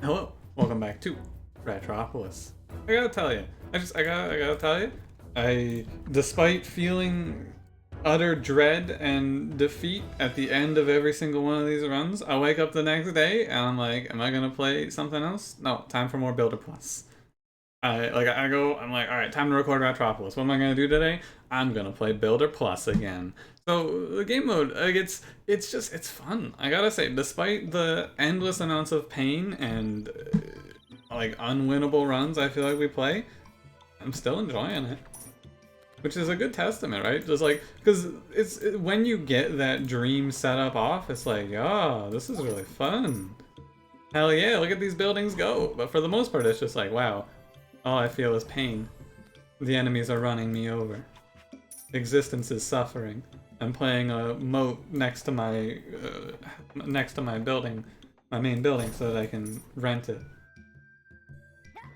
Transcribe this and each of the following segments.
Hello, welcome back to Ratropolis. I gotta tell you, I gotta tell you, despite feeling utter dread and defeat at the end of every single one of these runs, I wake up the next day and I'm like, am I gonna play something else? No, time for more Builder Plus. I'm like, all right, time to record Ratropolis. What am I gonna do today? I'm gonna play Builder Plus again. So the game mode, it's fun. I gotta say, despite the endless amounts of pain and like unwinnable runs I feel like we play, I'm still enjoying it. Which is a good testament, right? Just like, because when you get that dream setup off, it's like, oh, this is really fun. Hell yeah, look at these buildings go. But for the most part, it's just like, wow, all I feel is pain. The enemies are running me over. Existence is suffering. I'm playing a moat next to my building, my main building, so that I can rent it.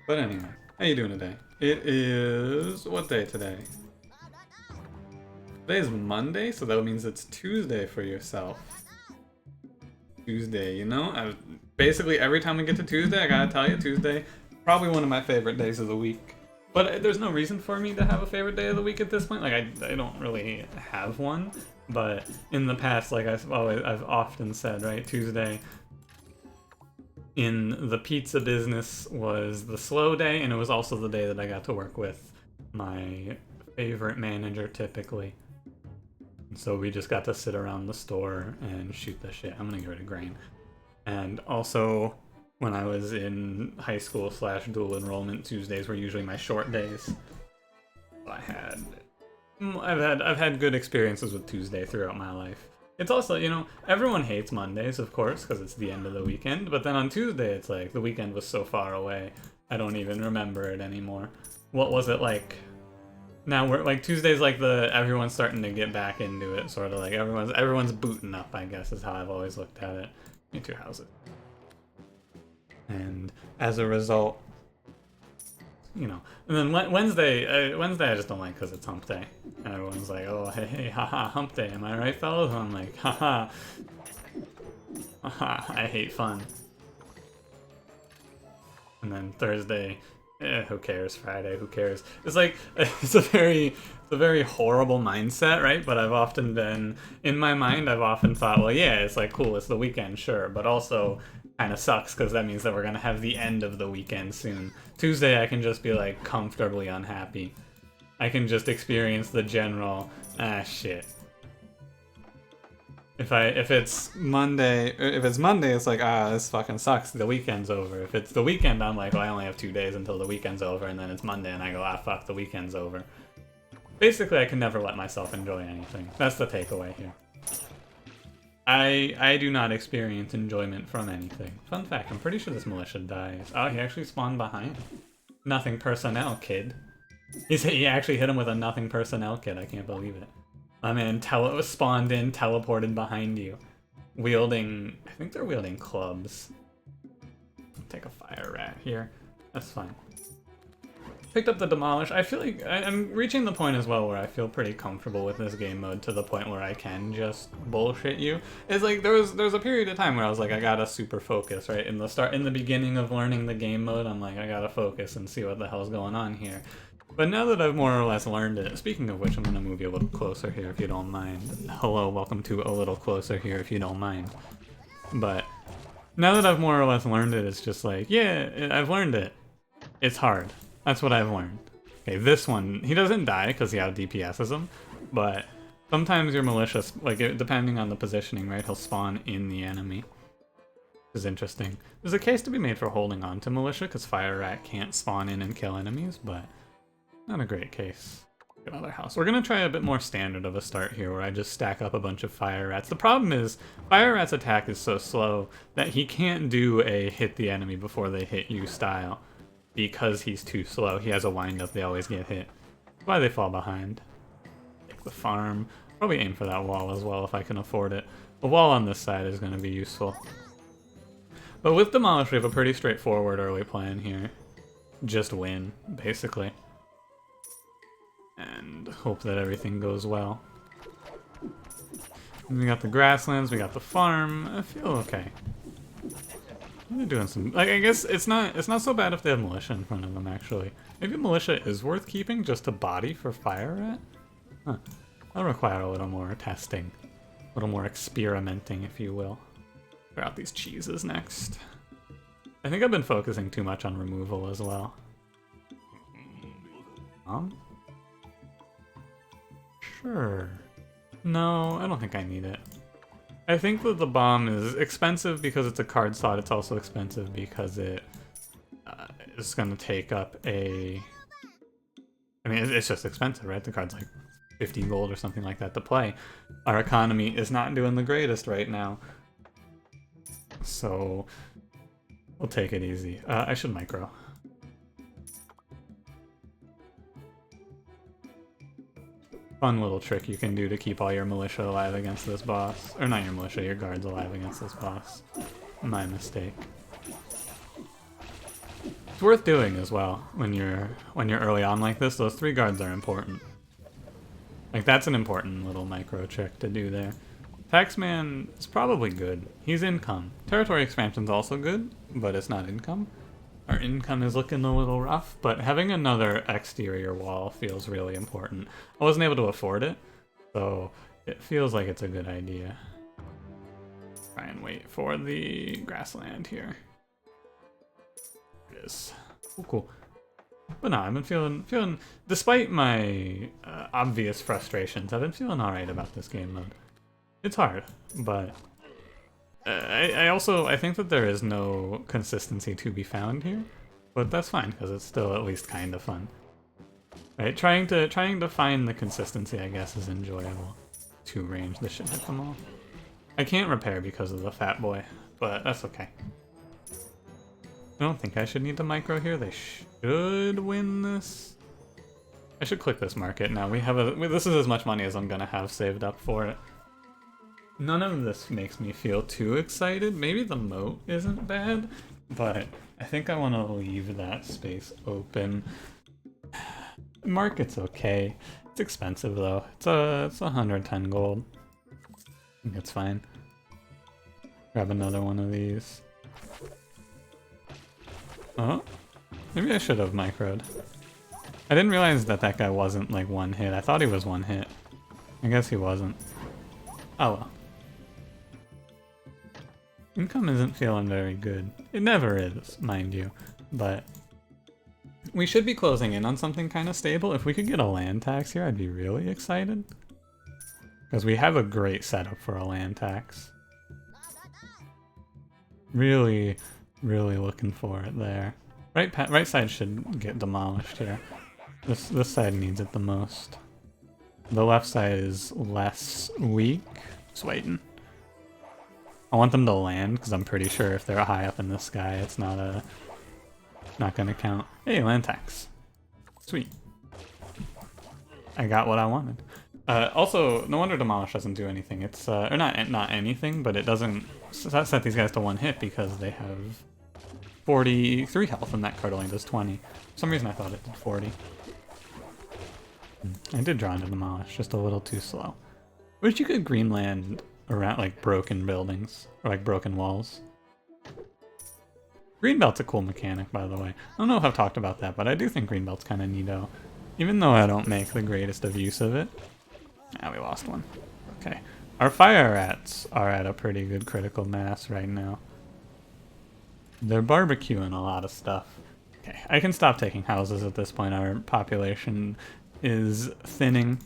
But anyway, how you doing today? It is what day today? Today is Monday, so that means it's Tuesday for yourself. Tuesday, you know? Basically, every time we get to Tuesday, I gotta tell you, Tuesday, probably one of my favorite days of the week. But there's no reason for me to have a favorite day of the week at this point. Like, I don't really have one. But in the past, like I've often said, right, Tuesday in the pizza business was the slow day, and it was also the day that I got to work with my favorite manager typically. So we just got to sit around the store and shoot the shit. I'm gonna get rid of grain. And also, when I was in high school / dual enrollment, Tuesdays were usually my short days. I've had good experiences with Tuesday throughout my life. It's also, you know, everyone hates Mondays, of course, because it's the end of the weekend. But then on Tuesday, it's like the weekend was so far away, I don't even remember it anymore. What was it like? Now we're like Tuesday's like everyone's starting to get back into it, sort of like everyone's booting up, I guess is how I've always looked at it. Me too, how's it? And as a result, you know, and then Wednesday I just don't like because it's hump day. And everyone's like, oh, hey, haha, hump day, am I right, fellas? And I'm like, haha, haha, I hate fun. And then Thursday, who cares? Friday, who cares? It's like, it's a very horrible mindset, right? But I've often been, in my mind, I've often thought, well, yeah, it's like, cool, it's the weekend, sure, but also kind of sucks because that means that we're going to have the end of the weekend soon. Tuesday, I can just be like comfortably unhappy. I can just experience the general, shit. If it's Monday, it's like, this fucking sucks. The weekend's over. If it's the weekend, I'm like, well, I only have 2 days until the weekend's over, and then it's Monday, and I go, fuck, the weekend's over. Basically, I can never let myself enjoy anything. That's the takeaway here. I do not experience enjoyment from anything. Fun fact, I'm pretty sure this militia dies. Oh, he actually spawned behind. Nothing personnel, kid. He actually hit him with a nothing personnel kid. I can't believe it. My man spawned in, teleported behind you. Wielding, I think they're wielding clubs. Take a fire rat here. That's fine. Picked up the demolish. I feel like I'm reaching the point as well where I feel pretty comfortable with this game mode to the point where I can just bullshit you. It's like there's a period of time where I was like, I gotta super focus, right? In the beginning of learning the game mode, I'm like, I gotta focus and see what the hell's going on here. But now that I've more or less learned it, speaking of which, I'm gonna move you a little closer here if you don't mind. Hello, welcome to a little closer here if you don't mind. But now that I've more or less learned it, it's just like, yeah, I've learned it. It's hard. That's what I've learned. Okay, this one, he doesn't die because he out DPSs him, but sometimes your militia, like depending on the positioning, right, he'll spawn in the enemy. Which is interesting. There's a case to be made for holding on to militia because Fire Rat can't spawn in and kill enemies, but not a great case. Another house. We're gonna try a bit more standard of a start here where I just stack up a bunch of Fire Rats. The problem is Fire Rat's attack is so slow that he can't do a hit the enemy before they hit you style. Because he's too slow, he has a wind-up, they always get hit. That's why they fall behind. Take the farm. Probably aim for that wall as well if I can afford it. A wall on this side is going to be useful. But with Demolish, we have a pretty straightforward early plan here. Just win, basically. And hope that everything goes well. And we got the grasslands, we got the farm. I feel okay. They're doing some. Like, I guess it's not so bad if they have militia in front of them. Actually, maybe militia is worth keeping just a body for fire rat. Huh. That'll require a little more testing, a little more experimenting, if you will. Figure out these cheeses next. I think I've been focusing too much on removal as well. Sure. No, I don't think I need it. I think that the bomb is expensive because it's a card slot. It's also expensive because it is going to take up a... I mean, it's just expensive, right? The card's like 50 gold or something like that to play. Our economy is not doing the greatest right now. So, we'll take it easy. I should micro. Fun little trick you can do to keep all your militia alive against this boss. Or not your militia, your guards alive against this boss. My mistake. It's worth doing as well when you're early on like this. Those 3 guards are important. Like, that's an important little micro trick to do there. Taxman is probably good. He's income. Territory expansion's also good, but it's not income. Our income is looking a little rough, but having another exterior wall feels really important. I wasn't able to afford it, so it feels like it's a good idea. Try and wait for the grassland here. It is. Oh, cool. But no, I've been feeling, despite my obvious frustrations, I've been feeling alright about this game mode. It's hard, but I think that there is no consistency to be found here, but that's fine because it's still at least kind of fun. Right, trying to find the consistency, I guess, is enjoyable. 2 range, this should hit them all. I can't repair because of the fat boy, but that's okay. I don't think I should need to micro here. They should win this. I should click this market now. This is as much money as I'm gonna have saved up for it. None of this makes me feel too excited. Maybe the moat isn't bad, but I think I want to leave that space open. Market's okay. It's expensive though. It's 110 gold. I think it's fine. Grab another one of these. Oh, maybe I should have microed. I didn't realize that guy wasn't like 1 hit. I thought he was 1 hit. I guess he wasn't. Oh well. Income isn't feeling very good. It never is, mind you, but we should be closing in on something kind of stable. If we could get a land tax here, I'd be really excited. Because we have a great setup for a land tax. Really, really looking for it there. Right side should get demolished here. This side needs it the most. The left side is less weak. Just waiting. I want them to land because I'm pretty sure if they're high up in the sky, it's not gonna count. Hey, land tax. Sweet. I got what I wanted. Also, no wonder demolish doesn't do anything. It's or not anything, but it doesn't set these guys to 1 hit because they have 43 health and that card only does 20. For some reason I thought it did 40. I did draw into demolish, just a little too slow. Wish you could green land around like broken buildings or like broken walls. Greenbelt's a cool mechanic, by the way. I don't know if I've talked about that, but I do think Greenbelt's kind of neato. Even though I don't make the greatest of use of it. Ah, we lost one. Okay. Our fire rats are at a pretty good critical mass right now. They're barbecuing a lot of stuff. Okay, I can stop taking houses at this point. Our population is thinning.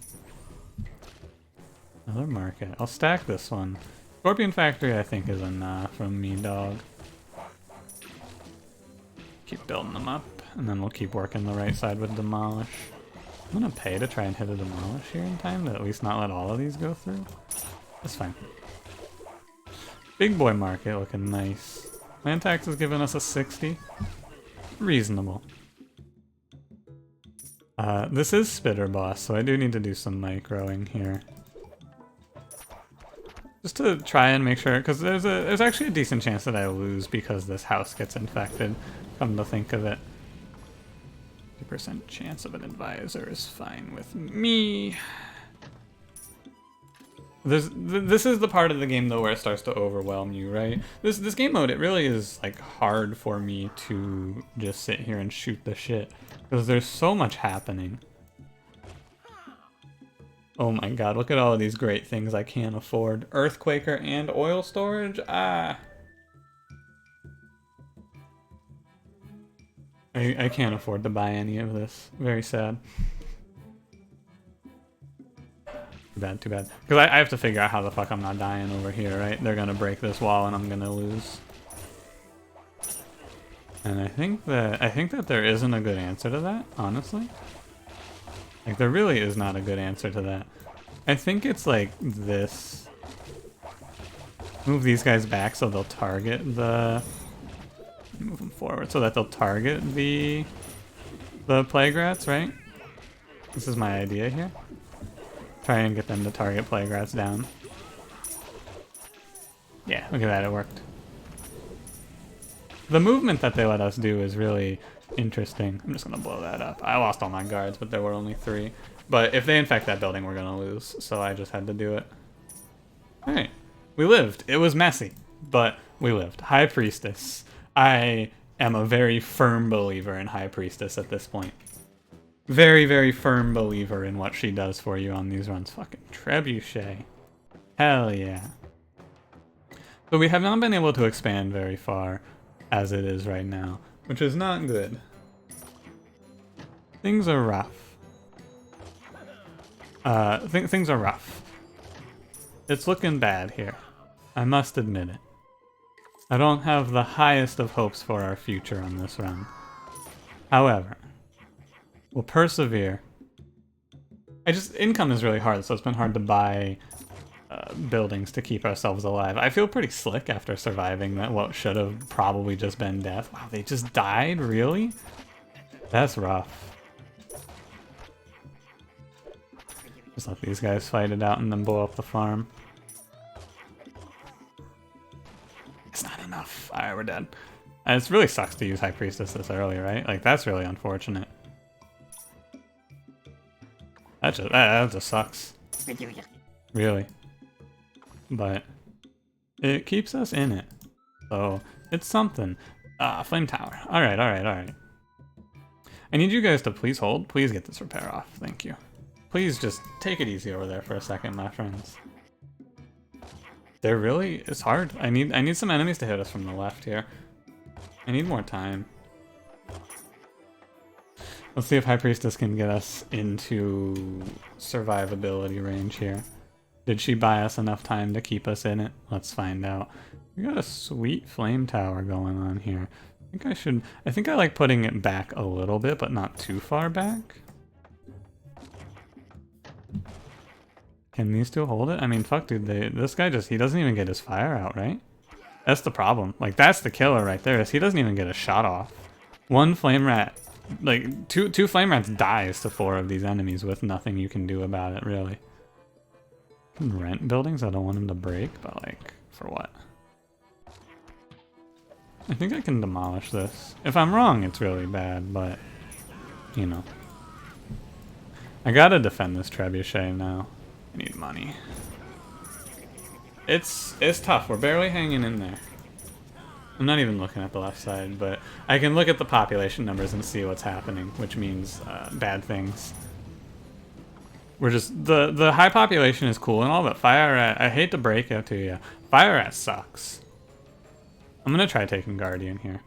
Another market. I'll stack this one. Scorpion Factory I think is a nah from me, dog. Keep building them up, and then we'll keep working the right side with demolish. I'm gonna pay to try and hit a demolish here in time to at least not let all of these go through. That's fine. Big boy market looking nice. Land tax has given us a 60. Reasonable. This is Spitter Boss, so I do need to do some microing here. Just to try and make sure, because there's actually a decent chance that I lose because this house gets infected, come to think of it. 50% chance of an advisor is fine with me. This is the part of the game though where it starts to overwhelm you, right? This game mode, it really is like hard for me to just sit here and shoot the shit because there's so much happening. Oh my god, look at all of these great things I can't afford. Earthquaker and oil storage? Ah. I can't afford to buy any of this. Very sad. Too bad, too bad. Because I have to figure out how the fuck I'm not dying over here, right? They're gonna break this wall and I'm gonna lose. And I think that there isn't a good answer to that, honestly. Like, there really is not a good answer to that. I think it's like this. Move these guys back so they'll target the... Move them forward so that they'll target the plague rats, right? This is my idea here. Try and get them to target plague rats down. Yeah, look at that, it worked. The movement that they let us do is really interesting. I'm just gonna blow that up. I lost all my guards, but there were only 3. But if they infect that building, we're gonna lose, so I just had to do it. Alright, we lived. It was messy, but we lived. High Priestess. I am a very firm believer in High Priestess at this point. Very, very firm believer in what she does for you on these runs. Fucking Trebuchet. Hell yeah. So we have not been able to expand very far as it is right now, which is not good. Things are rough. Things are rough. It's looking bad here. I must admit it. I don't have the highest of hopes for our future on this run. However, we'll persevere. Income is really hard, so it's been hard to buy buildings to keep ourselves alive. I feel pretty slick after surviving that what should have probably just been death. Wow, they just died? Really? That's rough. Just let these guys fight it out and then blow up the farm. It's not enough. Alright, we're dead. And it really sucks to use High Priestess this early, right? Like, that's really unfortunate. That just sucks. Really. But it keeps us in it. So it's something. Flame tower. Alright, alright, alright. I need you guys to please hold. Please get this repair off. Thank you. Please just take it easy over there for a second, my friends. It's hard. I need some enemies to hit us from the left here. I need more time. Let's see if High Priestess can get us into survivability range here. Did she buy us enough time to keep us in it? Let's find out. We got a sweet flame tower going on here. I think I like putting it back a little bit, but not too far back. Can these two hold it? I mean, fuck, dude, this guy he doesn't even get his fire out, right? That's the problem. Like, that's the killer right there, is he doesn't even get a shot off. One flame rat, like, two flame rats dies to 4 of these enemies with nothing you can do about it, really. Can rent buildings? I don't want him to break, but, like, for what? I think I can demolish this. If I'm wrong, it's really bad, but, you know. I gotta defend this trebuchet now. I need money. It's tough. We're barely hanging in there. I'm not even looking at the left side, but I can look at the population numbers and see what's happening, which means bad things. We're just the high population is cool and all, but fire rat. I hate to break it to you. Fire rat sucks. I'm gonna try taking Guardian here.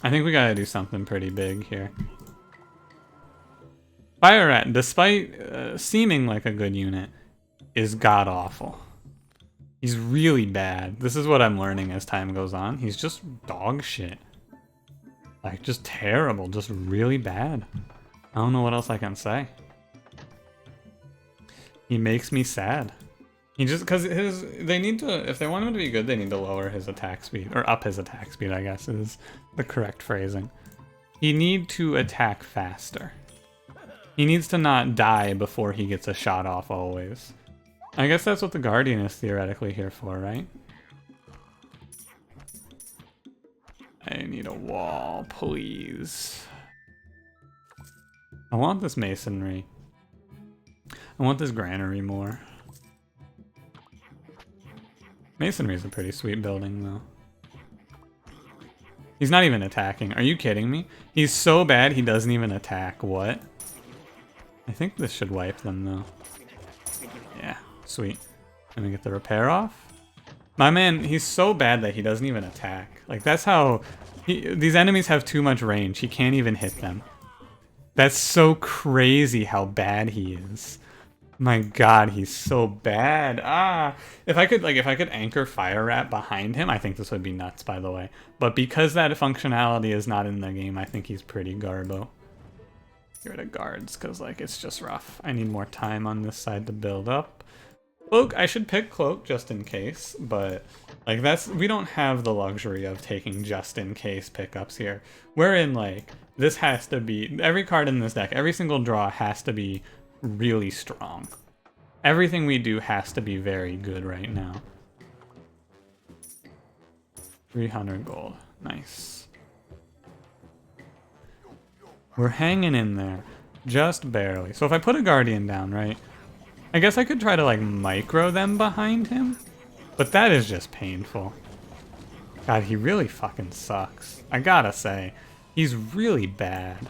I think we gotta do something pretty big here. Fire rat, despite seeming like a good unit, is god-awful. He's really bad. This is what I'm learning as time goes on. He's just dog shit. Like, just terrible. Just really bad. I don't know what else I can say. He makes me sad. Because they need to, if they want him to be good, they need to lower his attack speed. Or up his attack speed, I guess, is the correct phrasing. He needs to attack faster. He needs to not die before he gets a shot off always. I guess that's what the Guardian is theoretically here for, right? I need a wall, please. I want this masonry. I want this granary more. Masonry's a pretty sweet building, though. He's not even attacking. Are you kidding me? He's so bad he doesn't even attack. What? I think this should wipe them, though. Yeah, sweet. Let me get the repair off. My man, he's so bad that he doesn't even attack. Like, that's how... these enemies have too much range. He can't even hit them. That's so crazy how bad he is. My god, he's so bad. If I could anchor Fire Rat behind him, I think this would be nuts, by the way. But because that functionality is not in the game, I think he's pretty garbo. Get rid of guards, because, like, it's just rough. I need more time on this side to build up. Cloak, I should pick Cloak just in case, but, like, we don't have the luxury of taking just in case pickups here. We're in, like, this has to be, every card in this deck, every single draw has to be really strong. Everything we do has to be very good right now. 300 gold. Nice. We're hanging in there. Just barely. So if I put a Guardian down, right? I guess I could try to, like, micro them behind him. But that is just painful. God, he really fucking sucks. I gotta say. He's really bad.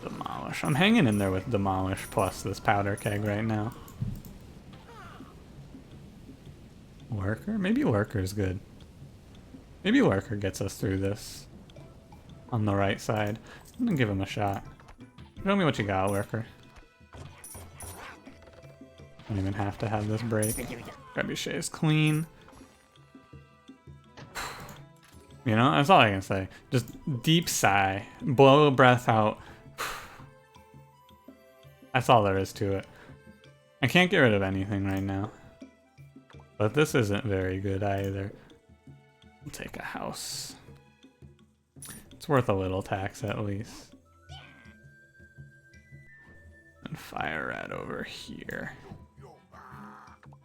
Demolish. I'm hanging in there with Demolish plus this powder keg right now. Lurker? Maybe Lurker's good. Maybe Lurker gets us through this. On the right side. I'm gonna give him a shot. Show me what you got, Lurker. Don't even have to have this break. Trebuchet is clean. You know, that's all I can say. Just deep sigh. Blow a breath out. That's all there is to it. I can't get rid of anything right now. But this isn't very good either. I'll take a house. It's worth a little tax at least. And Fire Rat over here.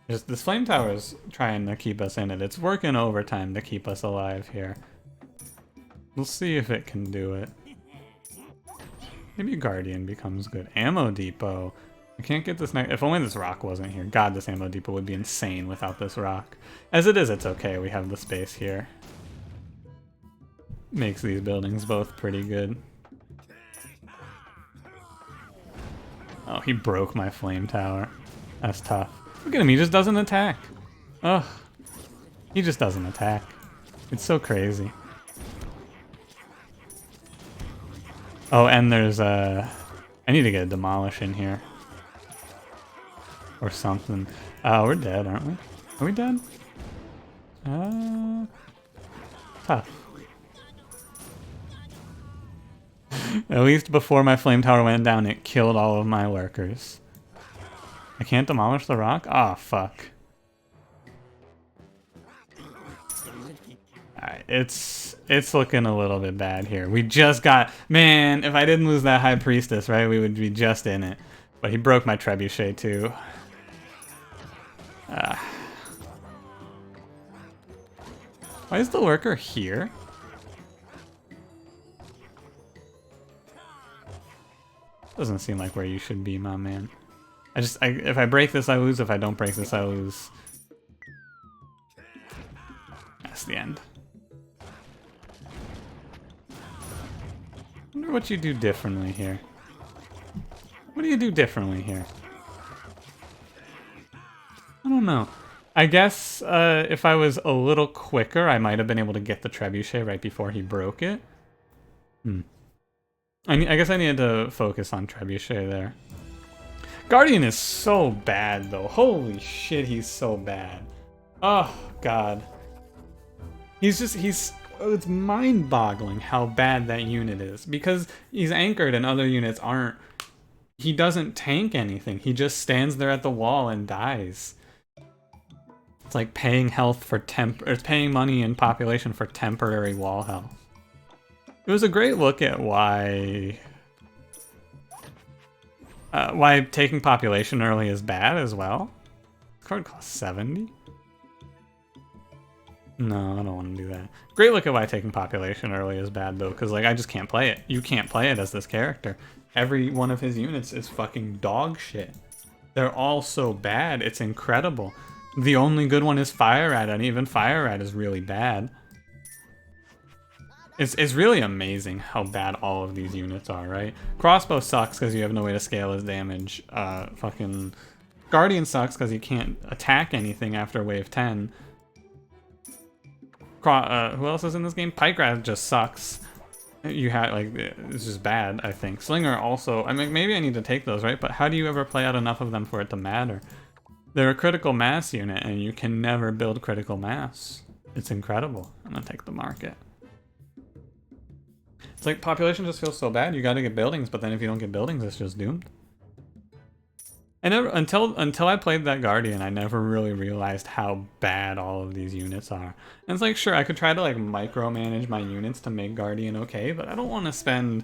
Just this flame tower is trying to keep us in it. It's working overtime to keep us alive here. We'll see if it can do it. Maybe Guardian becomes good. Ammo Depot. I can't get this next. If only this rock wasn't here. God, this Ammo Depot would be insane without this rock. As it is, it's okay. We have the space here. Makes these buildings both pretty good. Oh, he broke my flame tower. That's tough. Look at him, he just doesn't attack. Ugh. He just doesn't attack. It's so crazy. Oh, and there's I need to get a Demolish in here. Or something. We're dead, aren't we? Are we dead? Tough. At least before my flame tower went down, it killed all of my lurkers. I can't demolish the rock? Ah, fuck. Alright, it's looking a little bit bad here. We just got... Man, if I didn't lose that High Priestess, right, we would be just in it. But he broke my Trebuchet, too. Why is the lurker here? Doesn't seem like where you should be, my man. If I break this, I lose. If I don't break this, I lose. That's the end. I wonder what you do differently here. What do you do differently here? I don't know. I guess if I was a little quicker, I might have been able to get the Trebuchet right before he broke it. I guess I needed to focus on Trebuchet there. Guardian is so bad, though. Holy shit, he's so bad. Oh, God. It's mind-boggling how bad that unit is. Because he's anchored and other units aren't. He doesn't tank anything. He just stands there at the wall and dies. It's like paying health for it's paying money and population for temporary wall health. It was a great look at why taking population early is bad as well. This card costs 70? No, I don't want to do that. Great look at why taking population early is bad though, because like I just can't play it. You can't play it as this character. Every one of his units is fucking dog shit. They're all so bad, it's incredible. The only good one is Fire Rat, and even Fire Rat is really bad. It's really amazing how bad all of these units are, right? Crossbow sucks because you have no way to scale his damage. Fucking Guardian sucks because he can't attack anything after wave 10. Who else is in this game? Pike Rat just sucks. You had like it's just bad. I think Slinger also. I mean, maybe I need to take those, right? But how do you ever play out enough of them for it to matter? They're a critical mass unit, and you can never build critical mass. It's incredible. I'm gonna take the market. It's like population just feels so bad. You got to get buildings, but then if you don't get buildings, it's just doomed. I never until I played that Guardian, I never really realized how bad all of these units are. And it's like, sure, I could try to like micromanage my units to make Guardian okay, but I don't want to spend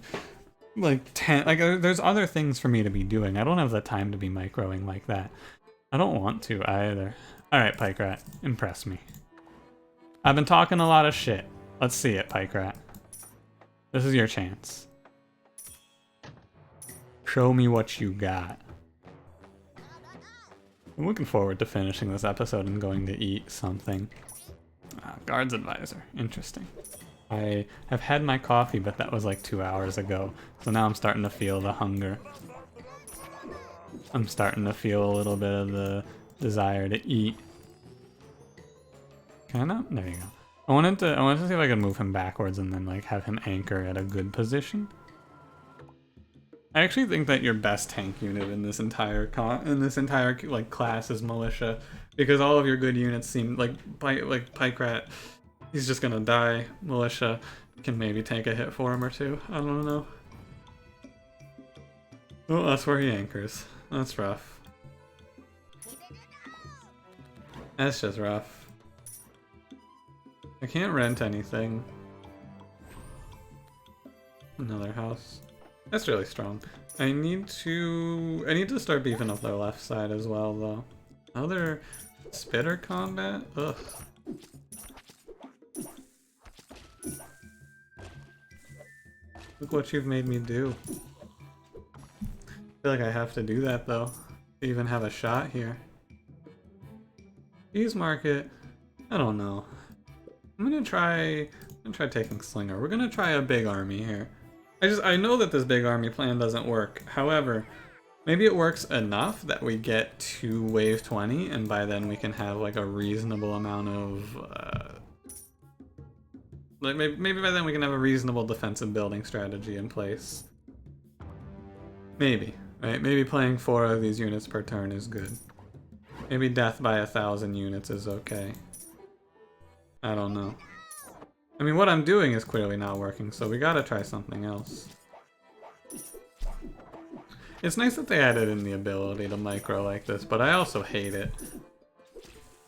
like 10. Like, there's other things for me to be doing. I don't have the time to be microing like that. I don't want to either. All right, Pike Rat, impress me. I've been talking a lot of shit. Let's see it, Pike Rat. This is your chance. Show me what you got. I'm looking forward to finishing this episode and going to eat something. Guards Advisor. Interesting. I have had my coffee, but that was like 2 hours ago. So now I'm starting to feel the hunger. I'm starting to feel a little bit of the desire to eat. Can I not? There you go. I wanted to see if I could move him backwards and then like have him anchor at a good position. I actually think that your best tank unit in this entire like class is Militia, because all of your good units seem like Pike Rat. He's just gonna die. Militia can maybe take a hit for him or two. I don't know. Oh, that's where he anchors. That's rough. That's just rough. I can't rent anything. Another house. That's really strong. I need to start beefing up their left side as well, though. Another spitter combat? Ugh. Look what you've made me do. I feel like I have to do that, though, to even have a shot here. Cheese market? I don't know. I'm gonna try taking Slinger. We're gonna try a big army here. I know that this big army plan doesn't work. However, maybe it works enough that we get to wave 20, and by then we can have like a reasonable amount of like maybe by then we can have a reasonable defensive building strategy in place. Maybe, right? Maybe playing 4 of these units per turn is good. Maybe death by 1,000 units is okay. I don't know. I mean, what I'm doing is clearly not working, so we gotta try something else. It's nice that they added in the ability to micro like this, but I also hate it.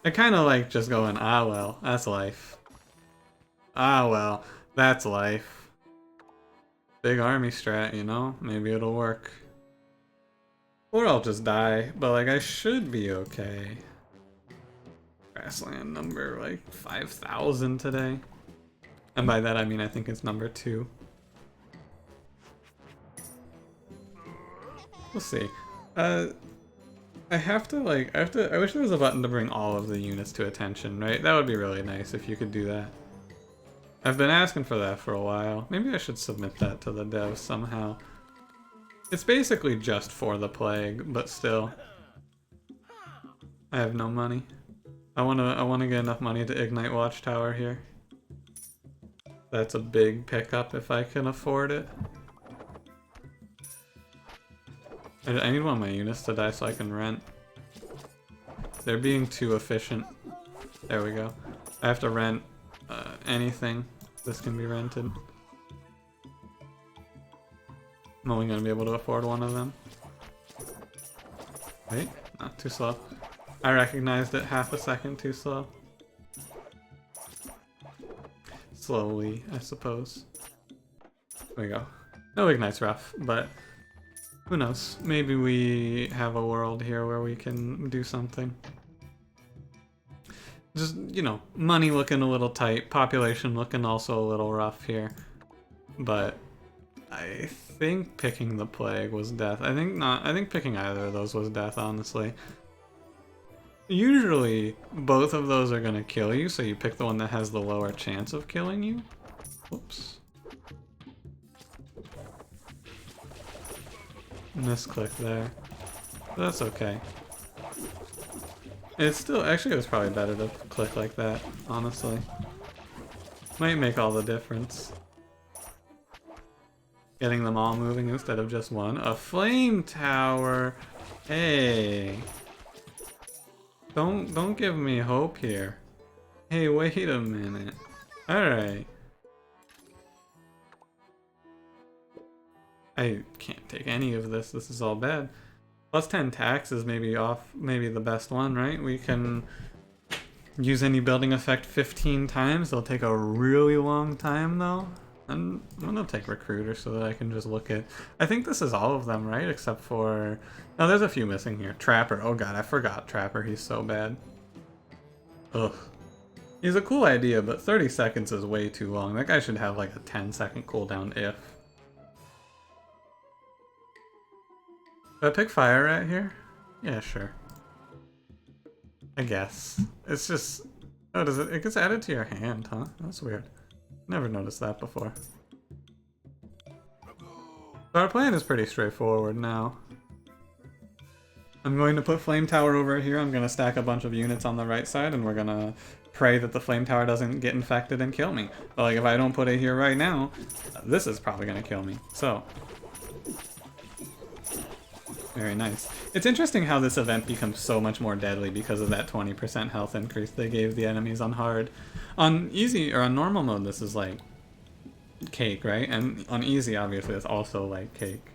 I kind of like just going, ah well, that's life. Ah well, that's life. Big army strat, you know? Maybe it'll work. Or I'll just die, but like I should be okay. Grassland number like 5,000 today. And by that I mean I think it's number 2. We'll see. I wish there was a button to bring all of the units to attention, right? That would be really nice if you could do that. I've been asking for that for a while. Maybe I should submit that to the devs somehow. It's basically just for the plague, but still. I have no money. I wanna get enough money to ignite Watchtower here. That's a big pickup if I can afford it. I need one of my units to die so I can rent. They're being too efficient. There we go. I have to rent anything. This can be rented. I'm only gonna be able to afford one of them. Wait, not too slow. I recognized it half a second too slow. Slowly, I suppose. There we go. No ignite's rough, but who knows? Maybe we have a world here where we can do something. Just, you know, money looking a little tight, population looking also a little rough here. But I think picking the plague was death. I think picking either of those was death, honestly. Usually, both of those are gonna kill you, so you pick the one that has the lower chance of killing you. Whoops. Misclick there. But that's okay. It's still, actually it was probably better to click like that, honestly. Might make all the difference. Getting them all moving instead of just one. A flame tower! Hey! Don't give me hope here. Hey, wait a minute. Alright. I can't take any of this. This is all bad. Plus 10 tax is maybe the best one, right? We can use any building effect 15 times. It'll take a really long time though. And I'm gonna take Recruiter so that I can just look at... I think this is all of them, right? Except for... No, there's a few missing here. Trapper. Oh god, I forgot Trapper. He's so bad. Ugh. He's a cool idea, but 30 seconds is way too long. That guy should have like a 10-second cooldown if. Do I pick Fire Rat here? Yeah, sure. I guess. It's just... Oh, does it... It gets added to your hand, huh? That's weird. Never noticed that before. So our plan is pretty straightforward now. I'm going to put Flame Tower over here. I'm going to stack a bunch of units on the right side, and we're going to pray that the Flame Tower doesn't get infected and kill me. But like, if I don't put it here right now, this is probably going to kill me. So... Very nice. It's interesting how this event becomes so much more deadly because of that 20% health increase they gave the enemies on hard. On easy, or on normal mode, this is like cake, right? And on easy, obviously, it's also like cake.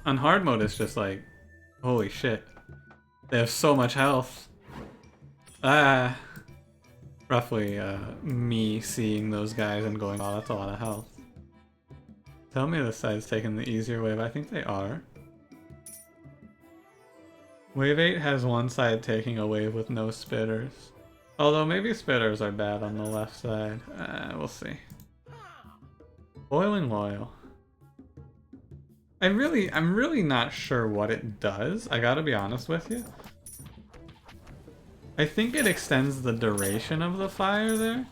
On hard mode, it's just like, holy shit. They have so much health. Ah. Roughly me seeing those guys and going, oh, that's a lot of health. Tell me this side's taking the easier wave. I think they are. Wave 8 has one side taking a wave with no spitters. Although maybe spitters are bad on the left side. We'll see. Boiling oil. I'm really not sure what it does. I gotta be honest with you. I think it extends the duration of the fire there,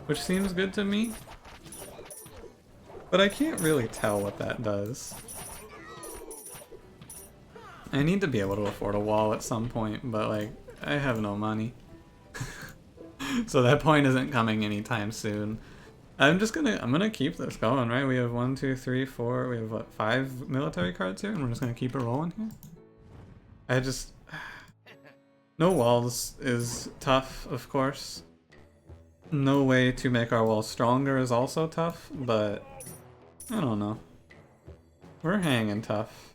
which seems good to me. But I can't really tell what that does. I need to be able to afford a wall at some point, but like, I have no money. So that point isn't coming anytime soon. I'm gonna keep this going, right? We have 1, 2, 3, 4, we have what, 5 military cards here, and we're just gonna keep it rolling here? No walls is tough, of course. No way to make our walls stronger is also tough, but I don't know. We're hanging tough.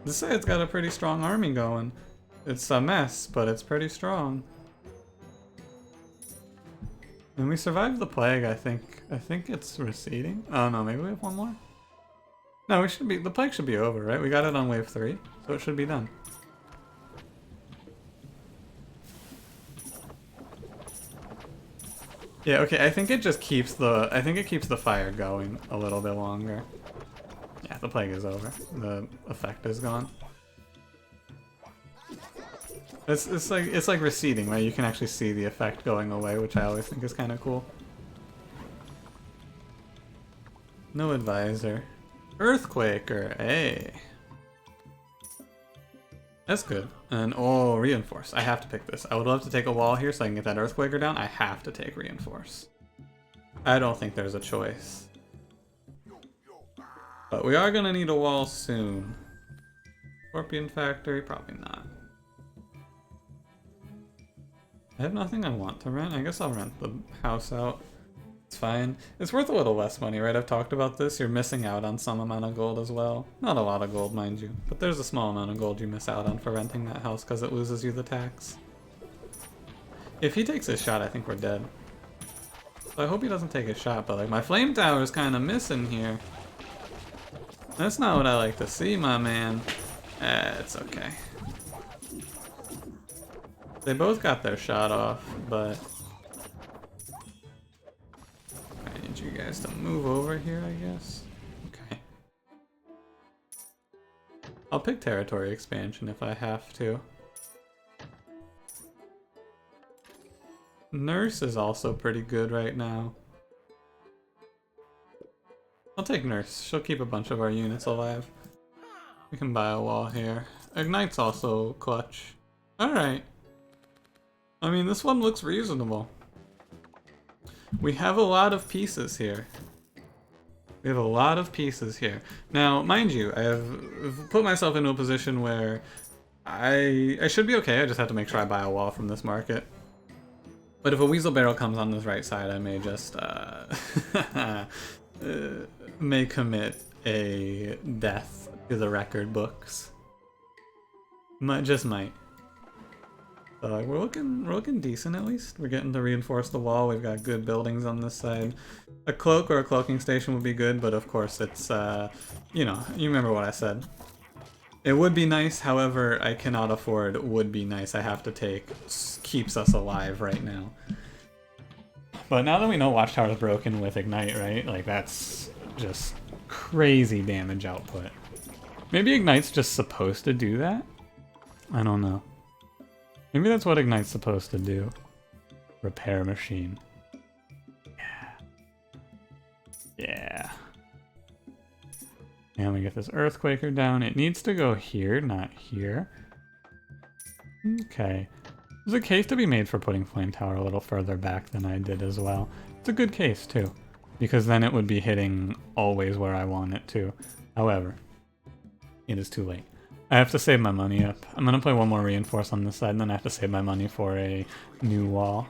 This side's got a pretty strong army going. It's a mess, but it's pretty strong. And we survived the plague, I think. I think it's receding. Oh no, maybe we have one more? No, the plague should be over, right? We got it on wave 3, so it should be done. Yeah, okay, I think it keeps the fire going a little bit longer. Yeah, the plague is over. The effect is gone. It's like receding, right? You can actually see the effect going away, which I always think is kind of cool. No advisor. Earthquaker, hey. That's good. And oh, reinforce. I have to pick this. I would love to take a wall here so I can get that Earthquaker down. I have to take reinforce. I don't think there's a choice. But we are gonna need a wall soon. Scorpion Factory, probably not. I have nothing I want to rent. I guess I'll rent the house out. It's fine. It's worth a little less money, right? I've talked about this. You're missing out on some amount of gold as well. Not a lot of gold, mind you. But there's a small amount of gold you miss out on for renting that house because it loses you the tax. If he takes his shot, I think we're dead. So I hope he doesn't take his shot, but like my flame tower is kind of missing here. That's not what I like to see, my man. It's okay. They both got their shot off, but I need you guys to move over here, I guess. Okay. I'll I'll pick territory expansion if I have to. Nurse is also pretty good right now. I'll take Nurse. She'll keep a bunch of our units alive. We can buy a wall here. Ignite's also clutch. Alright. I mean, this one looks reasonable. We have a lot of pieces here. We have a lot of pieces here. Now, mind you, I have put myself into a position where I should be okay. I just have to make sure I buy a wall from this market. But if a Weasel Barrel comes on this right side, I may just may commit a death to the record books. Just might. So like, we're looking decent at least. We're getting to reinforce the wall. We've got good buildings on this side. A cloak or a cloaking station would be good, but of course it's you know, you remember what I said. It would be nice, however, I cannot afford would be nice. I have to take keeps us alive right now. But now that we know Watchtower's broken with Ignite, right? Like, that's just crazy damage output. Maybe Ignite's just supposed to do that? I don't know. Maybe that's what Ignite's supposed to do. Repair machine. Yeah. Yeah. And we get this Earthquaker down. It needs to go here, not here. Okay. There's a case to be made for putting Flame Tower a little further back than I did as well. It's a good case, too. Because then it would be hitting always where I want it to. However, it is too late. I have to save my money up. I'm gonna play one more Reinforce on this side, and then I have to save my money for a new wall.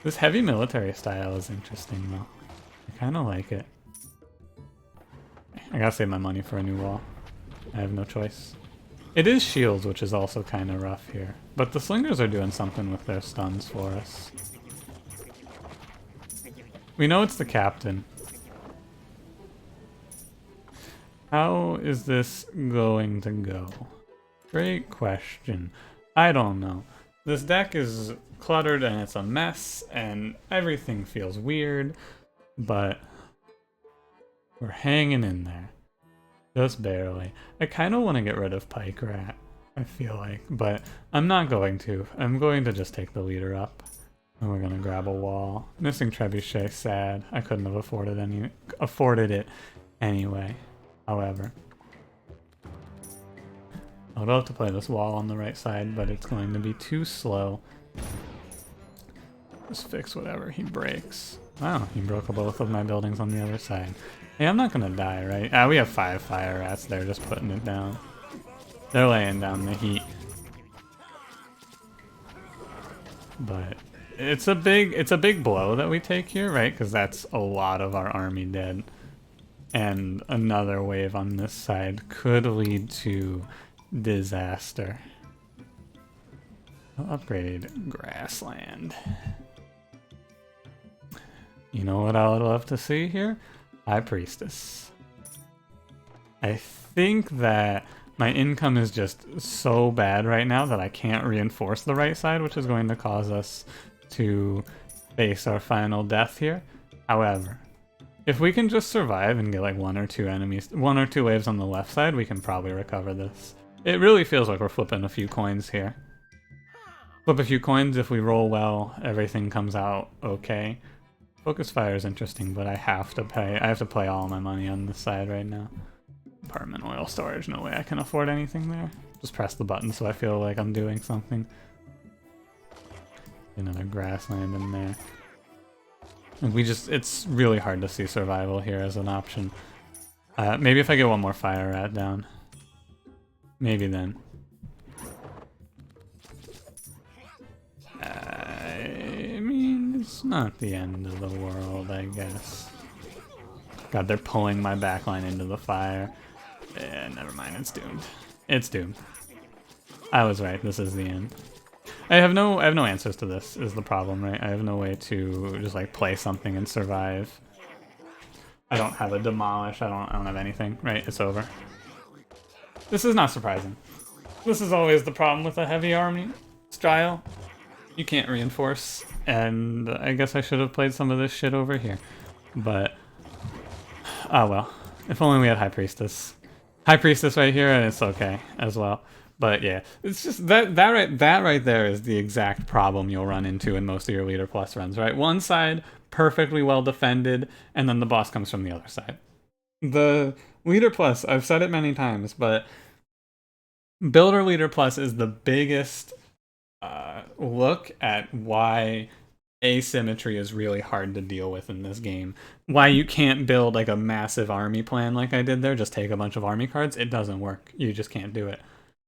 This heavy military style is interesting, though. I kinda like it. I gotta save my money for a new wall. I have no choice. It is shields, which is also kind of rough here. But the slingers are doing something with their stuns for us. We know it's the captain. How is this going to go? Great question. I don't know. This deck is cluttered and it's a mess and everything feels weird, but we're hanging in there. Just barely. I kind of want to get rid of Pike Rat, I feel like, but I'm not going to. I'm going to just take the leader up. And we're going to grab a wall. Missing Trebuchet, sad. I couldn't have afforded it anyway. However, I would love to play this wall on the right side, but it's going to be too slow. Just fix whatever he breaks. Wow, he broke both of my buildings on the other side. Hey, I'm not gonna die, right? We have 5 fire rats. They're just putting it down. They're laying down the heat. But it's a big blow that we take here, right? Because that's a lot of our army dead. And another wave on this side could lead to disaster. I'll upgrade grassland. You know what I would love to see here? High Priestess. I think that my income is just so bad right now that I can't reinforce the right side, which is going to cause us to face our final death here. However, if we can just survive and get like 1 or 2 enemies, 1 or 2 waves on the left side, we can probably recover this. It really feels like we're flipping a few coins here. Flip a few coins, if we roll well, everything comes out okay. Focus Fire is interesting, but I have to play all my money on this side right now. Apartment oil storage, no way I can afford anything there. Just press the button so I feel like I'm doing something. Another grassland in there. And it's really hard to see survival here as an option. Maybe if I get one more fire rat down. Maybe then. I mean, it's not the end of the world, I guess. God, they're pulling my backline into the fire. Never mind, it's doomed. It's doomed. I was right, this is the end. I have no answers to this, is the problem, right? I have no way to just like play something and survive. I don't have a demolish, I don't have anything, right? It's over. This is not surprising. This is always the problem with a heavy army style. You can't reinforce, and I guess I should have played some of this shit over here. But, oh well. If only we had High Priestess. High Priestess right here, and it's okay as well. But yeah, it's just that right there is the exact problem you'll run into in most of your Leader Plus runs, right? One side perfectly well defended, and then the boss comes from the other side. The Leader Plus, I've said it many times, but Builder Leader Plus is the biggest look at why asymmetry is really hard to deal with in this game. Why you can't build like a massive army plan like I did there, just take a bunch of army cards. It doesn't work. You just can't do it.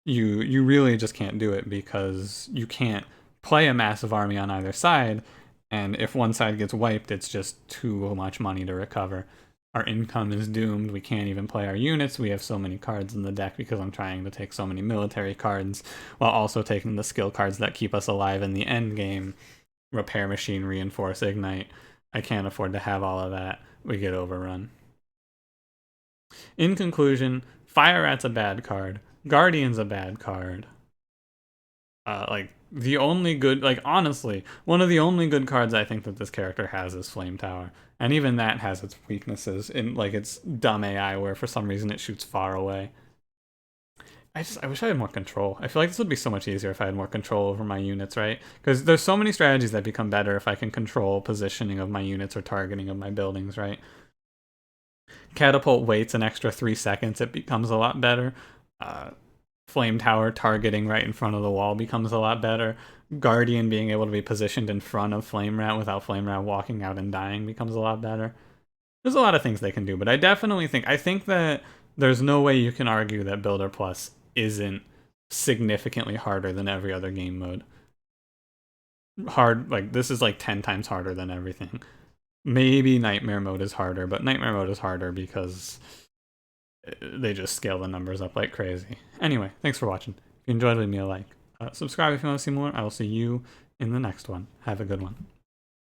You really just can't do it because you can't play a massive army on either side, and if one side gets wiped, it's just too much money to recover. Our income is doomed. We can't even play our units. We have so many cards in the deck because I'm trying to take so many military cards while also taking the skill cards that keep us alive in the end game. Repair Machine, Reinforce, Ignite. I can't afford to have all of that. We get overrun. In conclusion, Fire Rat's a bad card. Guardian's a bad card. Like, the only good, like, honestly, one of the only good cards I think that this character has is Flame Tower. And even that has its weaknesses in, like, its dumb AI where for some reason it shoots far away. I wish I had more control. I feel like this would be so much easier if I had more control over my units, right? Because there's so many strategies that become better if I can control positioning of my units or targeting of my buildings, right? Catapult waits an extra 3 seconds, it becomes a lot better. Flame Tower targeting right in front of the wall becomes a lot better. Guardian being able to be positioned in front of Flame Rat without Flame Rat walking out and dying becomes a lot better. There's a lot of things they can do, but I think that there's no way you can argue that Builder Plus isn't significantly harder than every other game mode. Like, this is like 10 times harder than everything. Maybe Nightmare Mode is harder, but Nightmare Mode is harder because they just scale the numbers up like crazy. Anyway, thanks for watching. If you enjoyed, leave me a like. Subscribe if you want to see more. I will see you in the next one. Have a good one.